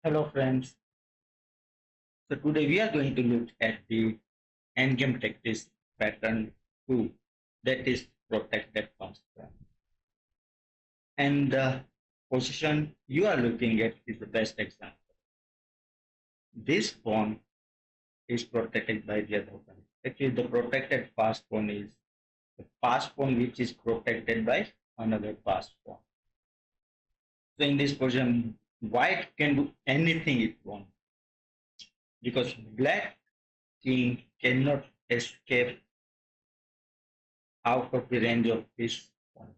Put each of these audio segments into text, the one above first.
Hello friends. So today we are going to look at the endgame tactics pattern 2, that is protected pawn. And the position you are looking at is the best example. This pawn is protected by the other pawn. Actually the protected passed pawn is the passed pawn which is protected by another passed pawn. So in this position white can do anything it wants because black king cannot escape out of the range of this point.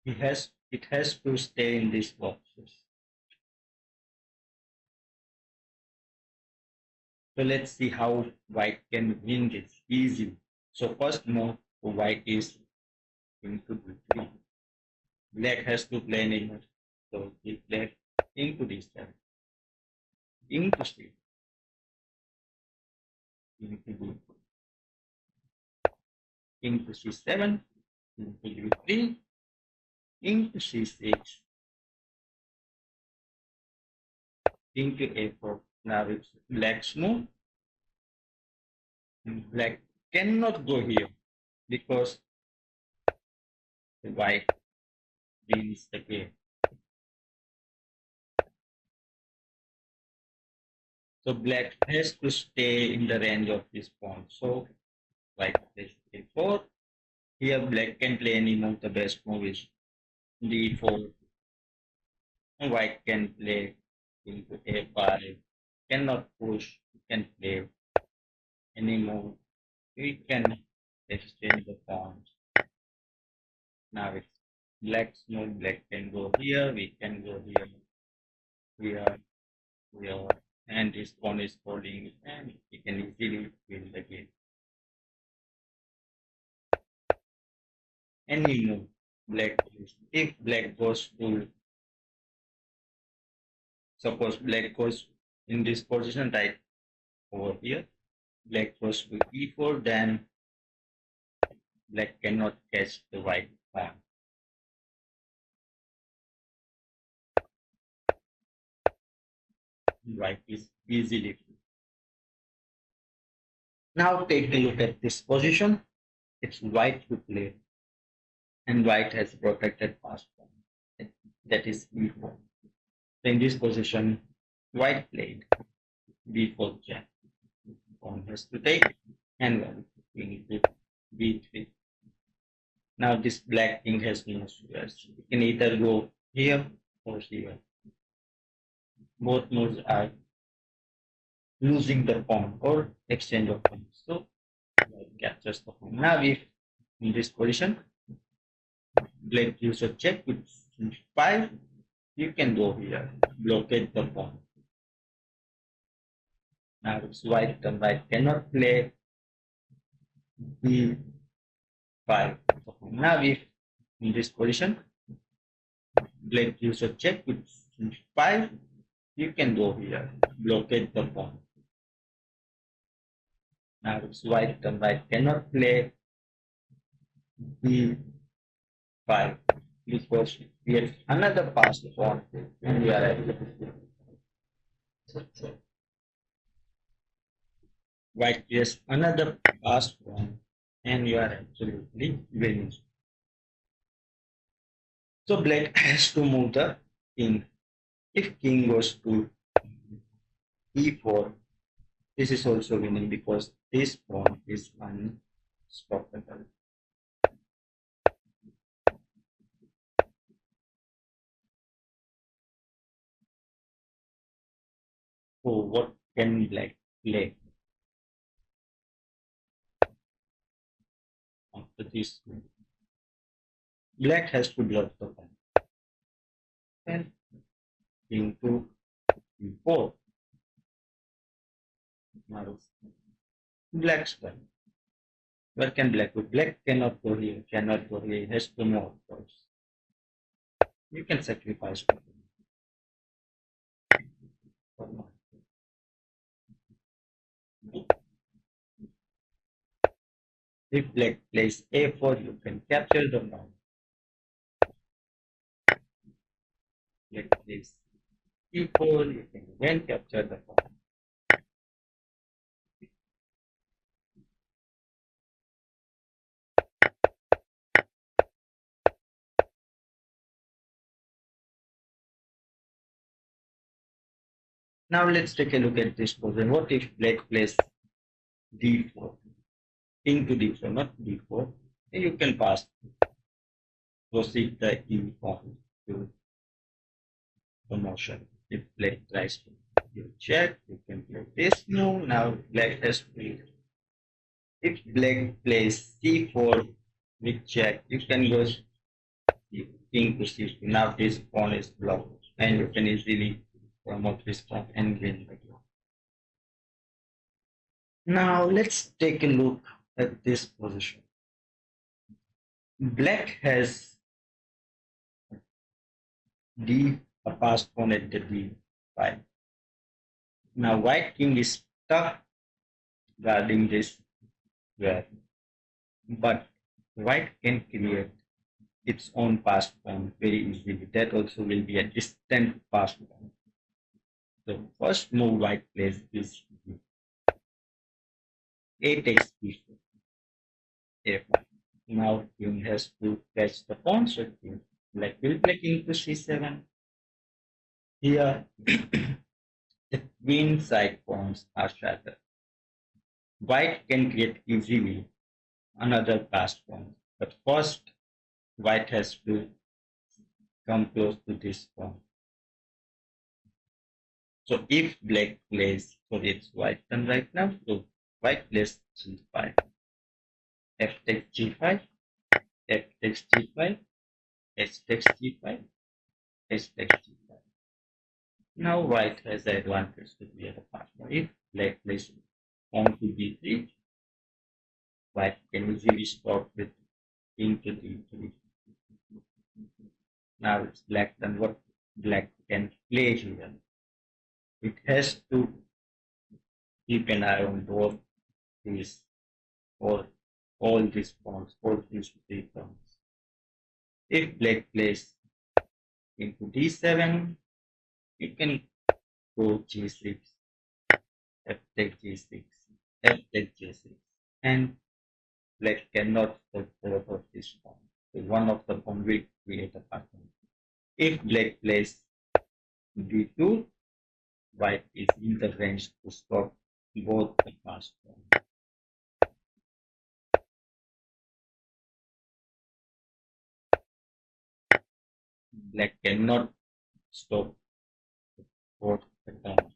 It has to stay in these boxes. So let's see how white can win this easily. So first move for white is into b3. Black has to play anymore. So he played into this side, into c, into b, into c7, into b3, into c6, into a4. Now it's black's move. Black cannot go here because the white wins the game. So black has to stay in the range of this pawn. So white plays a4. Here black can play any move. The best move is d4. And white can play into a5. Cannot push. You can play any move. We can exchange the pawns. Now it's black's move. Black can go here. We can go here. Here. Here. And this pawn is holding and we can easily win the game. Any move black plays. If black goes to, suppose black goes in this position right over here, black goes to e4, then black cannot catch the white pawn. White is easily free. Now take a look at this position. It's white to play, and white has protected pass pawn. That is e4. So in this position, white played b4 check. Pawn has to take, and we need to b3. Now this black king has no squares. You can either go here or here. Both moves are losing the pawn or exchange of pawns. So white captures the pawn. Now if in this position, black gives a check with c5, you can go here, blockade the pawn. Now it's white and white cannot play b5. Now if in this position, black gives a check with c5, you can go here, blockade the pawn. Now it's white and white cannot play b5 because we have another passed pawn and we are at white plays another passed pawn and you are absolutely winning. So black has to move the king. If king goes to e4, this is also winning because this pawn is unstoppable. So what can black play after this move? Black has to block the pawn. And king to e4. Now black's turn. Where can black go? Black cannot go here, cannot go here, has to move first. You can sacrifice for now. If black plays a4, you can capture the pawn. Black plays e4, you can again capture the pawn. Now let's take a look at this position. What if black plays d4? King to d4, not d4. You can pass, proceed the e pawn to promotion. If black tries to check, you can play this move. Now black has to. If black plays c4 with check, you can go king to c2. Now this pawn is blocked, and you can easily promote this pawn and win the game. Now let's take a look at this position. Black has d a passed pawn at the d5. Now white king is stuck guarding this square, but white can create its own passed pawn very easily. That also will be a distant passed pawn. The first move white plays is a takes b4. F1. Now king has to catch the pawn, so black will play king to c7. Here, the queen side pawns are shattered. White can create easily another passed pawn, but first white has to come close to this pawn. So if black plays, so it's white turn right now, so white plays g5. F takes g5, F takes g5, H takes g5, H takes g5. Now white has the advantage to clear the partner. If black plays pawn to b3, white can easily stop with king to d3. Now it's black turn. What black can play here? It has to keep an eye on both these or all these pawns, all these three pawns. If black plays into d7, you can go g6, f take g6, f take g6, and black cannot stop both of these pawns. So one of the pawns will create a pattern. If black plays d2, white is in the range to stop both the passed pawns. Black cannot stop both the pawns.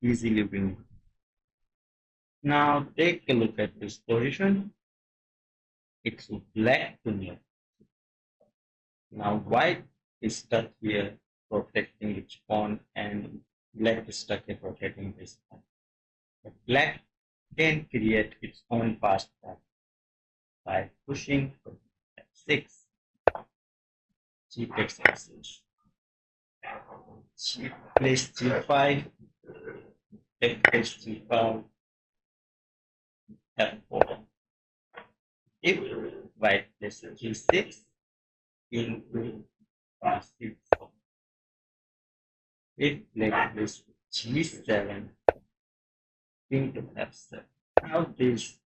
Easily win. Now take a look at this position. It's black to nil. Now white is stuck here protecting its pawn, and black is stuck here protecting this pawn. But black can create its own passed pawn by pushing f6, g takes f6, g plays g5, f takes g5, f4. If white plays g6, into f6. If black plays g7, into f7. Now this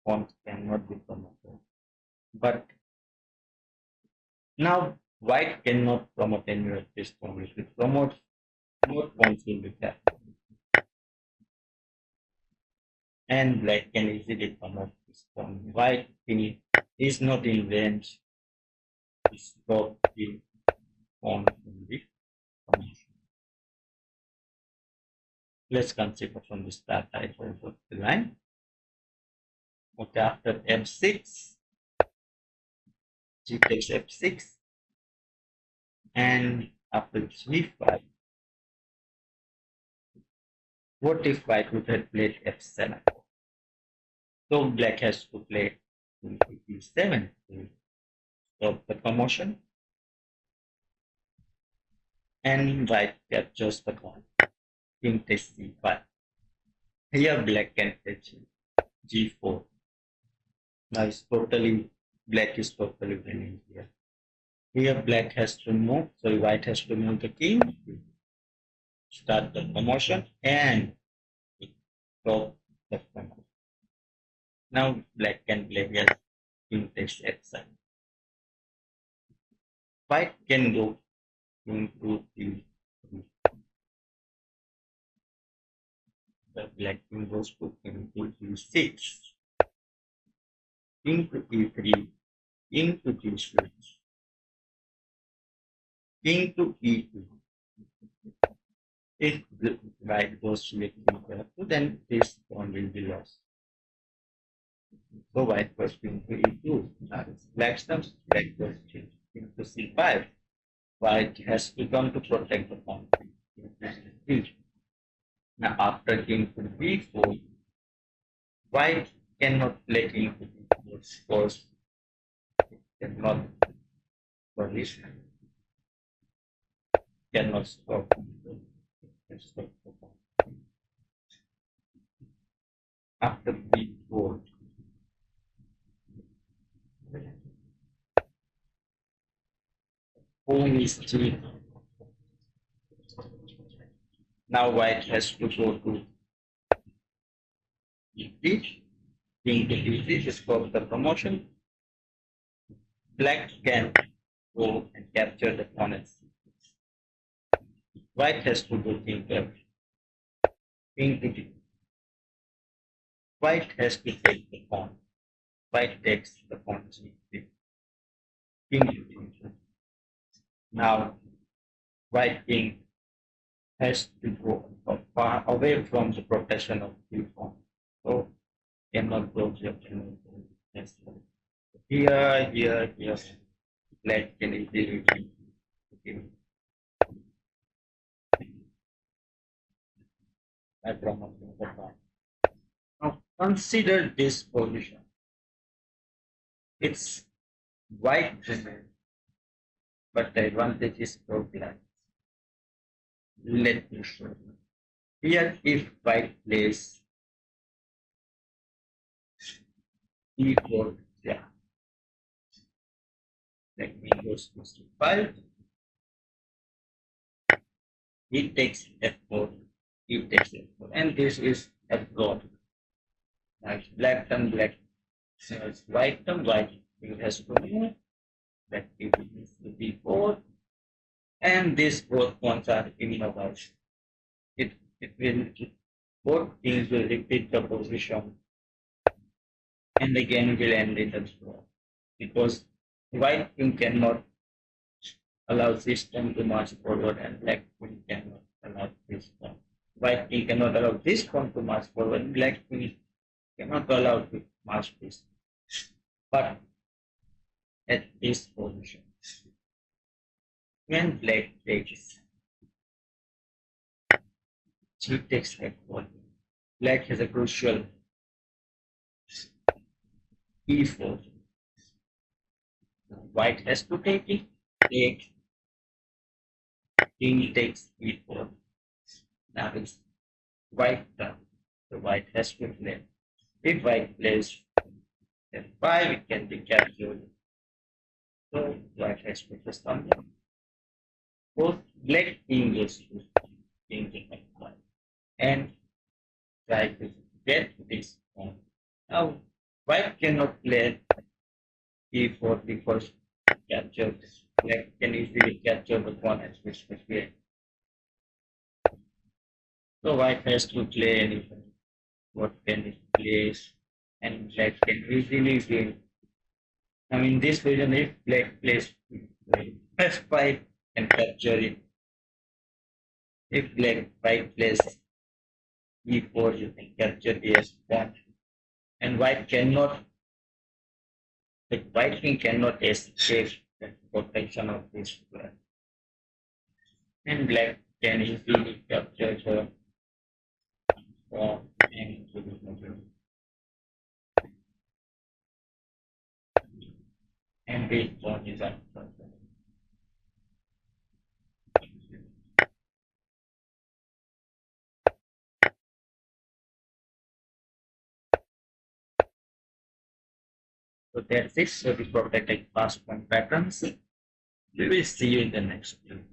pawn cannot be promoted. But now white cannot promote any of this pawn. If it promotes, both pawns will be captured. And black can easily promote this pawn. White is not in range to stop the pawn from the promotion. Let's consider from the start type of the line. Okay, after f6, g takes f6, and after g5, what if white would have played f7? So black has to play e7 to stop the commotion, and white captures the pawn. King takes c5. Here black can take g4. Now it's totally black is totally winning here. Here black has to move, so white has to move the king, start the promotion, and stop the promotion. Now black can play yes, king takes f7. White can go into the black king goes to into e6, into e3, into d6, into e2. If the white goes to e2, then this pawn will be lost. So white goes into e2. Now it's black steps, black goes into c5. White has to come to protect the pawn. Now after king to b4, white cannot play king to b4 because it cannot polish, cannot stop. After b4, pawn is 3. Now white has to go to e3. King to e3 to stop the promotion. Black can go and capture the pawn at c6. White has to go king to king to d. White has to take the pawn. White takes the pawn to c3. King to d. Now white king has to go far away from the protection of the pawn. So cannot go here, cannot go here. Black can easily win. I promise you the pawn. Now consider this position. It's white domain, but the advantage is for black. Let me show you. Here, if white plays e4, yeah, let me go to c5. He takes f4, he takes f4, and this is f4. Now it's black turn black. So it's white turn white. It has to move. Black is b4, and these both pawns are immobilized. It will both kings will repeat the position and the game will end in the draw because white king cannot allow this pawn to march forward and black king cannot allow this pawn. White king cannot allow this pawn to march forward, black king cannot allow to march this. But at this position, when black takes, she takes f1. Black has a crucial e4. White has to take it. Take. King takes e4. Now it's white turn. So white has to play. If white plays f5, it can be captured. So white has to just on them. Both black king is king to f5 and try to get this pawn. Now white cannot play e4 because capture this. Black can easily capture the pawn as which we play. So white has to play anything. What can it plays? And black can easily win. Now in this version, if black plays f5 and capture it. If black white plays e4, you can capture the s pawn. And white cannot, the white king cannot escape the protection of this square. And black can easily capture the pawn and this pawn is unprotected. So that's it. So the protected passed pawn patterns. We will see you in the next video.